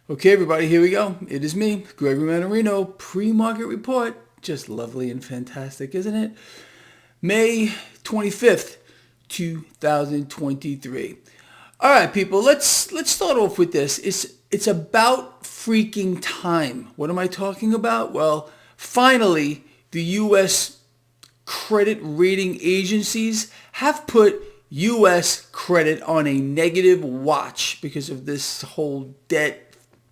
Okay, everybody, here we go. It is me, Gregory Mannarino, pre-market report. Just lovely and fantastic, isn't it? May 25th, 2023. All right, people, let's start off with this. It's about freaking time. What am I talking about? Well, finally, the U.S. credit rating agencies have put U.S. credit on a negative watch because of this whole debt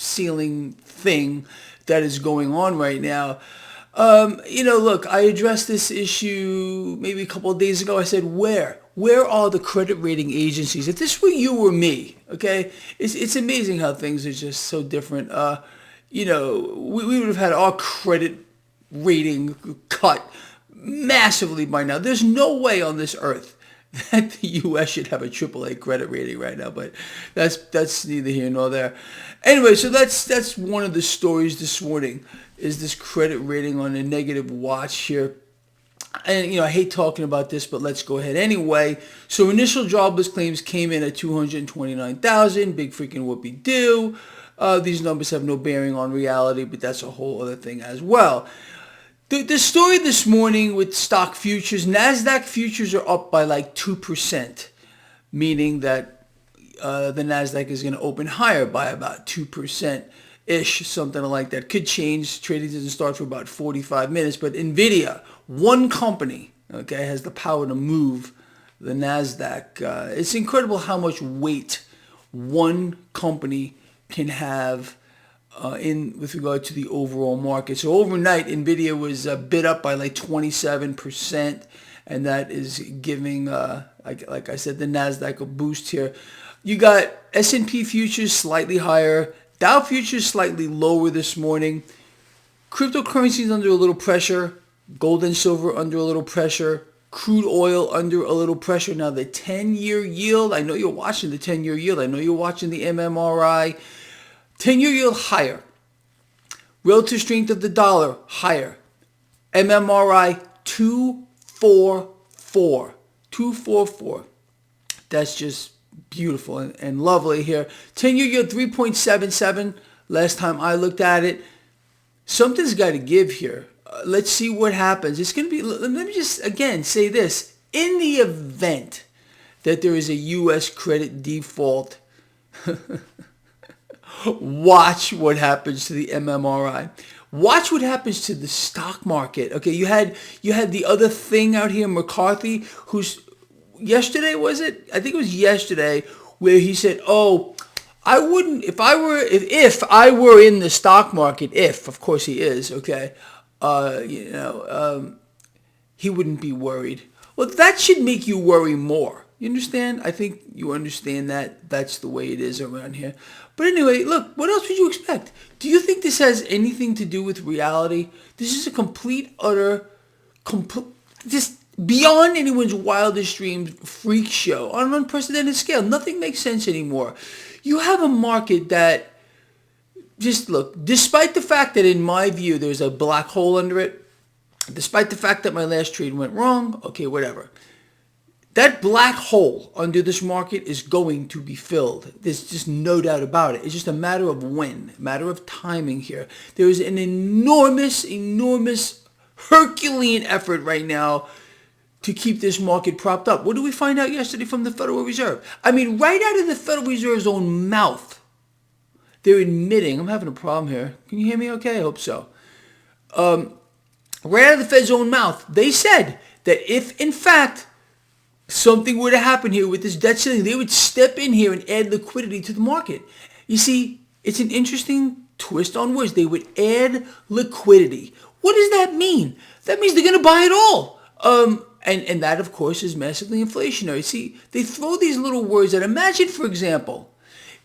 ceiling thing that is going on right now. Look, I addressed this issue maybe a couple of days ago. I said, where are the credit rating agencies? If this were you or me, okay, it's amazing how things are just so different. We would have had our credit rating cut massively by now. There's no way on this earth that the U.S. should have a AAA credit rating right now, but that's neither here nor there. Anyway, so that's one of the stories this morning, is this credit rating on a negative watch here. And, I hate talking about this, but let's go ahead anyway. So initial jobless claims came in at 229,000, big freaking whoopee-doo. These numbers have no bearing on reality, but that's a whole other thing as well. The story this morning with stock futures, NASDAQ futures are up by like 2%, meaning that the NASDAQ is going to open higher by about 2%-ish, something like that. Could change. Trading doesn't start for about 45 minutes, but NVIDIA, one company, okay, has the power to move the NASDAQ. It's incredible how much weight one company can have with regard to the overall market. So overnight, NVIDIA was bid up by like 27%, and that is giving, like I said, the NASDAQ a boost here. You got S&P futures slightly higher, Dow futures slightly lower this morning. Cryptocurrencies under a little pressure, gold and silver under a little pressure, crude oil under a little pressure. Now the 10-year yield, I know you're watching the 10-year yield, I know you're watching the MMRI. 10-year yield higher. Relative strength of the dollar higher. MMRI 244. 244. That's just beautiful and lovely here. 10-year yield 3.77. Last time I looked at it. Something's got to give here. Let's see what happens. It's going to be, let me just again say this. In the event that there is a U.S. credit default, watch what happens to the MMRI. Watch what happens to the stock market. Okay, you had the other thing out here, McCarthy, who's yesterday, was it? I think it was yesterday, where he said, "Oh, I wouldn't if I were in the stock market. If, of course, he is. Okay, he wouldn't be worried. Well, that should make you worry more. You understand? I think you understand that that's the way it is around here. But anyway, look, what else would you expect? Do you think this has anything to do with reality? This is a just beyond anyone's wildest dreams freak show on an unprecedented scale. Nothing makes sense anymore. You have a market that, just look, despite the fact that in my view there's a black hole under it, despite the fact that my last trade went wrong, okay, whatever. That black hole under this market is going to be filled. There's just no doubt about it. It's just a matter of when, a matter of timing here. There is an enormous Herculean effort right now to keep this market propped up. What did we find out yesterday from the Federal Reserve? I mean, right out of the Federal Reserve's own mouth, they're admitting, I'm having a problem here. Can you hear me okay? I hope so. Right out of the Fed's own mouth, they said that if, in fact, something were to happen here with this debt ceiling, they would step in here and add liquidity to the market. You see, it's an interesting twist on words. They would add liquidity. What does that mean? That means they're going to buy it all. And that, of course, is massively inflationary. See, they throw these little words out. Imagine, for example,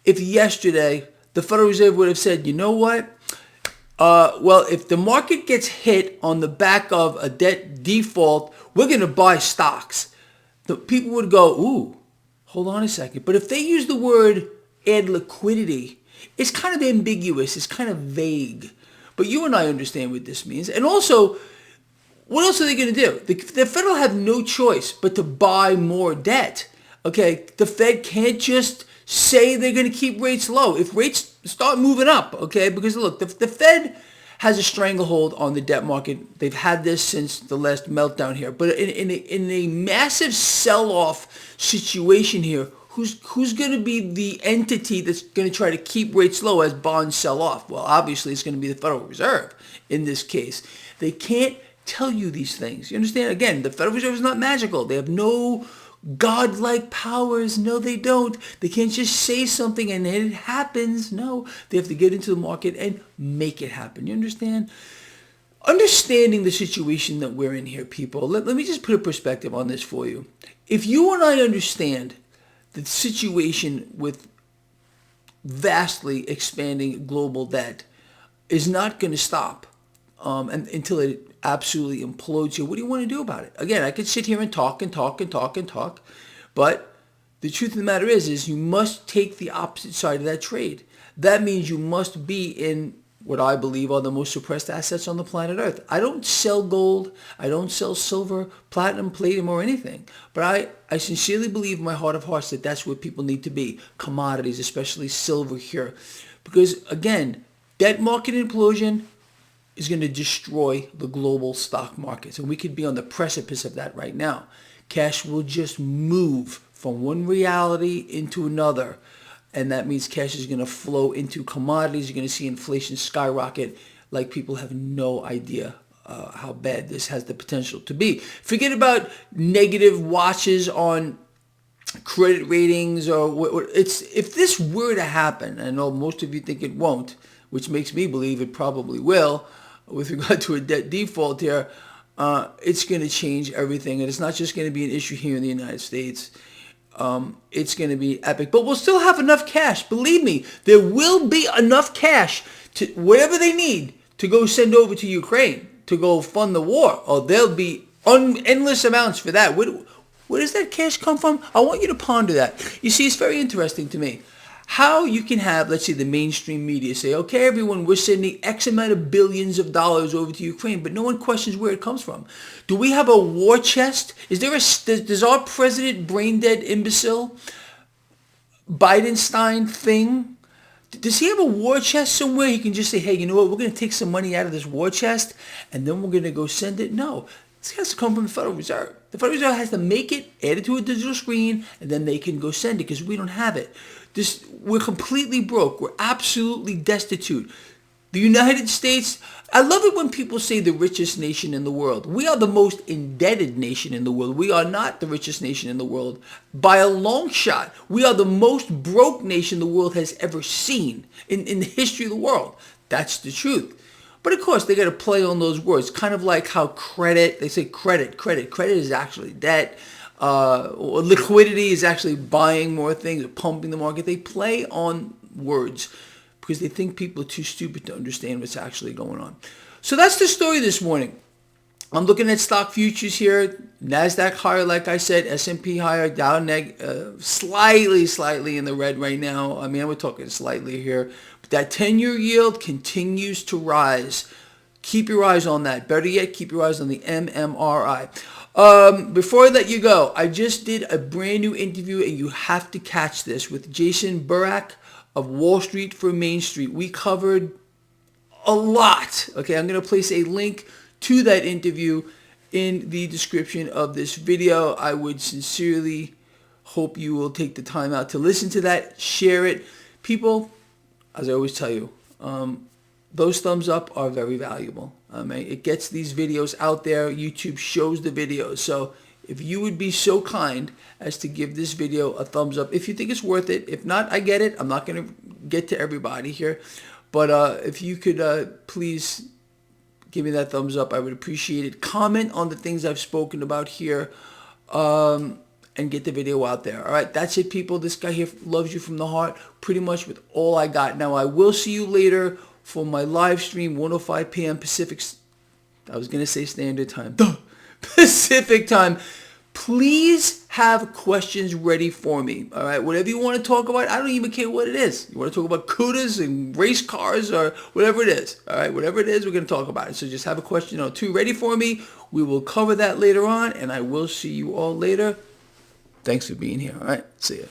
if yesterday the Federal Reserve would have said, you know what? Well, if the market gets hit on the back of a debt default, we're going to buy stocks. The people would go, ooh, hold on a second. But if they use the word add liquidity, it's kind of ambiguous. It's kind of vague. But you and I understand what this means. And also, what else are they going to do? The Fed will have no choice but to buy more debt. Okay, the Fed can't just say they're going to keep rates low. If rates start moving up, okay, because look, the Fed has a stranglehold on the debt market. They've had this since the last meltdown here. But in a massive sell-off situation here, who's going to be the entity that's going to try to keep rates low as bonds sell off? Well, obviously, it's going to be the Federal Reserve in this case. They can't tell you these things. You understand? Again, the Federal Reserve is not magical. They have no godlike powers. No, they don't. They can't just say something and it happens. No, they have to get into the market and make it happen. You understand? Understanding the situation that we're in here, people, let me just put a perspective on this for you. If you and I understand the situation with vastly expanding global debt is not going to stop until it absolutely implodes here. What do you want to do about it? Again, I could sit here and talk, but the truth of the matter is you must take the opposite side of that trade. That means you must be in what I believe are the most suppressed assets on the planet Earth. I don't sell gold. I don't sell silver, platinum, palladium, or anything. But I sincerely believe in my heart of hearts that that's where people need to be. Commodities, especially silver here. Because, again, debt market implosion is going to destroy the global stock markets. And we could be on the precipice of that right now. Cash will just move from one reality into another. And that means cash is going to flow into commodities. You're going to see inflation skyrocket like people have no idea how bad this has the potential to be. Forget about negative watches on credit ratings or if this were to happen, I know most of you think it won't, which makes me believe it probably will, with regard to a debt default here, it's going to change everything. And it's not just going to be an issue here in the United States. It's going to be epic. But we'll still have enough cash. Believe me, there will be enough cash to whatever they need to go send over to Ukraine to go fund the war. Or there'll be endless amounts for that. Where does that cash come from? I want you to ponder that. You see, it's very interesting to me. How you can have, let's say, the mainstream media say, okay, everyone, we're sending X amount of billions of dollars over to Ukraine, but no one questions where it comes from. Do we have a war chest? Does our president, brain dead imbecile, Bidenstein thing, does he have a war chest somewhere? He can just say, hey, you know what, we're going to take some money out of this war chest, and then we're going to go send it? No. This has to come from the Federal Reserve. The Federal Reserve has to make it, add it to a digital screen, and then they can go send it because we don't have it. We're completely broke. We're absolutely destitute. The United States, I love it when people say the richest nation in the world. We are the most indebted nation in the world. We are not the richest nation in the world. By a long shot, we are the most broke nation the world has ever seen in the history of the world. That's the truth. But of course, they got to play on those words. Kind of like how they say credit. Credit is actually debt. Liquidity is actually buying more things, pumping the market. They play on words because they think people are too stupid to understand what's actually going on. So that's the story this morning. I'm looking at stock futures here. NASDAQ higher, like I said. S&P higher. Dow slightly in the red right now. I mean, we're talking slightly here. But that 10-year yield continues to rise. Keep your eyes on that. Better yet, keep your eyes on the MMRI. Before I let you go, I just did a brand new interview, and you have to catch this, with Jason Burak of Wall Street for Main Street. We covered a lot. Okay, I'm going to place a link to that interview in the description of this video. I would sincerely hope you will take the time out to listen to that, share it. People, as I always tell you, those thumbs up are very valuable. It gets these videos out there. YouTube shows the videos. So if you would be so kind as to give this video a thumbs up, if you think it's worth it. If not, I get it. I'm not going to get to everybody here. But if you could please give me that thumbs up, I would appreciate it. Comment on the things I've spoken about here and get the video out there. All right, that's it, people. This guy here loves you from the heart, pretty much with all I got. Now, I will see you later for my live stream, 1:05 p.m. Pacific. I was going to say Standard Time. Pacific Time. Please have questions ready for me. All right, whatever you want to talk about, I don't even care what it is. You want to talk about CUDAs and race cars or whatever it is. All right, whatever it is, we're going to talk about it. So just have a question or two ready for me. We will cover that later on, and I will see you all later. Thanks for being here. All right, see ya.